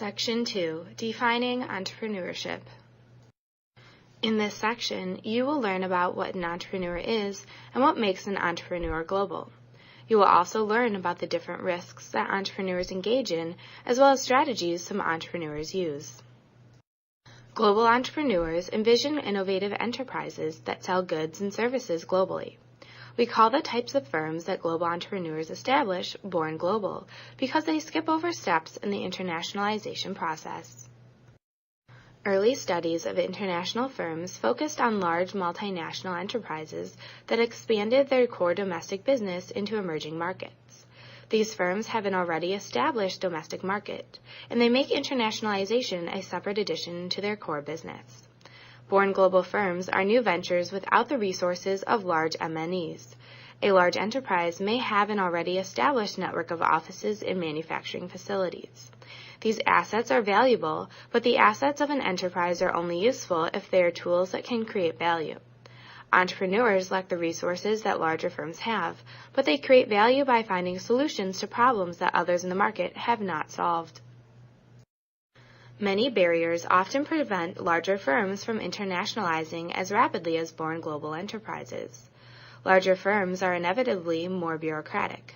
Section 2, Defining Entrepreneurship. In this section, you will learn about what an entrepreneur is and what makes an entrepreneur global. You will also learn about the different risks that entrepreneurs engage in, as well as strategies some entrepreneurs use. Global entrepreneurs envision innovative enterprises that sell goods and services globally. We call the types of firms that global entrepreneurs establish born global because they skip over steps in the internationalization process. Early studies of international firms focused on large multinational enterprises that expanded their core domestic business into emerging markets. These firms have an already established domestic market, and they make internationalization a separate addition to their core business. Born global firms are new ventures without the resources of large MNEs. A large enterprise may have an already established network of offices and manufacturing facilities. These assets are valuable, but the assets of an enterprise are only useful if they are tools that can create value. Entrepreneurs lack the resources that larger firms have, but they create value by finding solutions to problems that others in the market have not solved. Many barriers often prevent larger firms from internationalizing as rapidly as born global enterprises. Larger firms are inevitably more bureaucratic.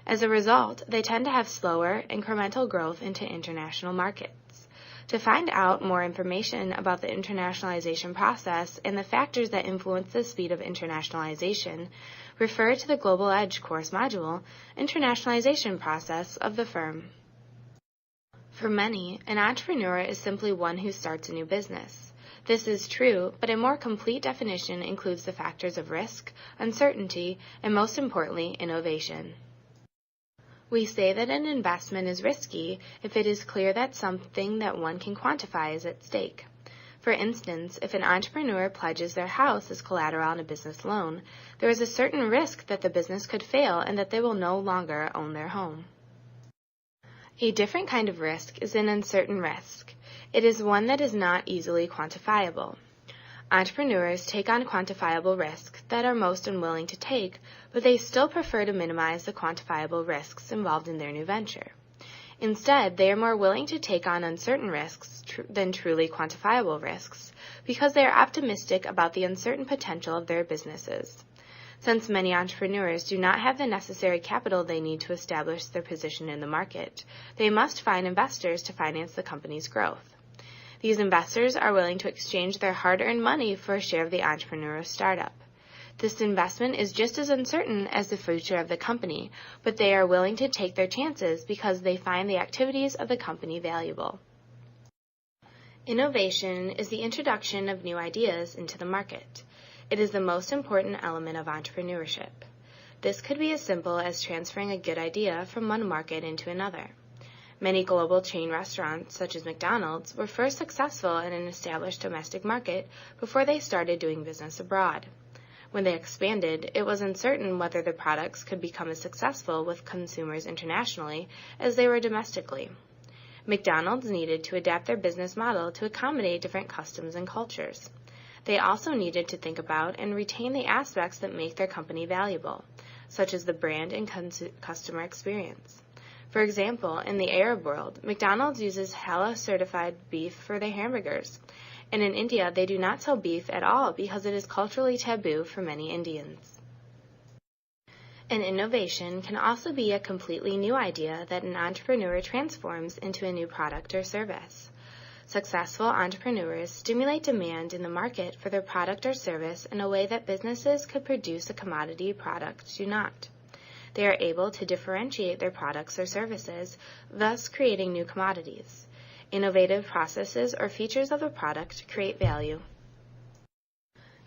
As a result, they tend to have slower, incremental growth into international markets. To find out more information about the internationalization process and the factors that influence the speed of internationalization, refer to the Global Edge course module, Internationalization Process of the Firm. For many, an entrepreneur is simply one who starts a new business. This is true, but a more complete definition includes the factors of risk, uncertainty, and most importantly, innovation. We say that an investment is risky if it is clear that something that one can quantify is at stake. For instance, if an entrepreneur pledges their house as collateral on a business loan, there is a certain risk that the business could fail and that they will no longer own their home. A different kind of risk is an uncertain risk. It is one that is not easily quantifiable. Entrepreneurs take on quantifiable risks that are most unwilling to take, but they still prefer to minimize the quantifiable risks involved in their new venture. Instead, they are more willing to take on uncertain risks than truly quantifiable risks because they are optimistic about the uncertain potential of their businesses. Since many entrepreneurs do not have the necessary capital they need to establish their position in the market, they must find investors to finance the company's growth. These investors are willing to exchange their hard-earned money for a share of the entrepreneurial startup. This investment is just as uncertain as the future of the company, but they are willing to take their chances because they find the activities of the company valuable. Innovation is the introduction of new ideas into the market. It is the most important element of entrepreneurship. This could be as simple as transferring a good idea from one market into another. Many global chain restaurants, such as McDonald's, were first successful in an established domestic market before they started doing business abroad. When they expanded, it was uncertain whether the products could become as successful with consumers internationally as they were domestically. McDonald's needed to adapt their business model to accommodate different customs and cultures. They also needed to think about and retain the aspects that make their company valuable, such as the brand and customer experience. For example, in the Arab world, McDonald's uses halal-certified beef for their hamburgers, and in India they do not sell beef at all because it is culturally taboo for many Indians. An innovation can also be a completely new idea that an entrepreneur transforms into a new product or service. Successful entrepreneurs stimulate demand in the market for their product or service in a way that businesses could produce a commodity product do not. They are able to differentiate their products or services, thus creating new commodities. Innovative processes or features of a product create value.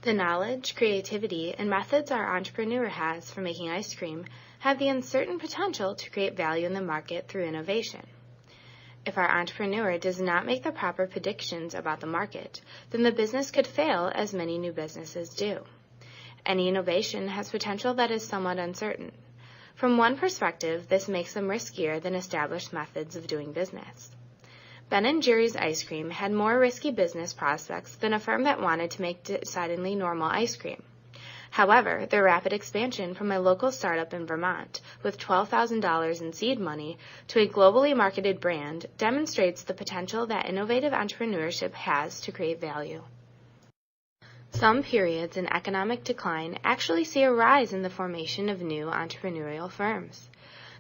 The knowledge, creativity, and methods our entrepreneur has for making ice cream have the uncertain potential to create value in the market through innovation. If our entrepreneur does not make the proper predictions about the market, then the business could fail, as many new businesses do. Any innovation has potential that is somewhat uncertain. From one perspective, this makes them riskier than established methods of doing business. Ben & Jerry's ice cream had more risky business prospects than a firm that wanted to make decidedly normal ice cream. However, their rapid expansion from a local startup in Vermont with $12,000 in seed money to a globally marketed brand demonstrates the potential that innovative entrepreneurship has to create value. Some periods in economic decline actually see a rise in the formation of new entrepreneurial firms.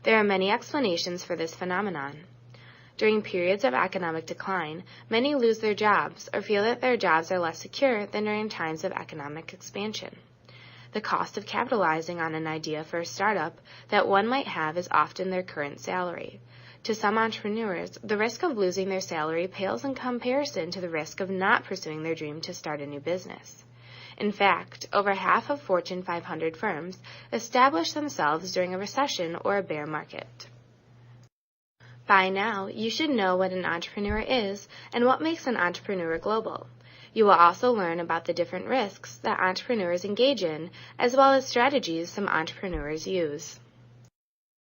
There are many explanations for this phenomenon. During periods of economic decline, many lose their jobs or feel that their jobs are less secure than during times of economic expansion. The cost of capitalizing on an idea for a startup that one might have is often their current salary. To some entrepreneurs, the risk of losing their salary pales in comparison to the risk of not pursuing their dream to start a new business. In fact, over half of Fortune 500 firms establish themselves during a recession or a bear market. By now, you should know what an entrepreneur is and what makes an entrepreneur global. You will also learn about the different risks that entrepreneurs engage in, as well as strategies some entrepreneurs use.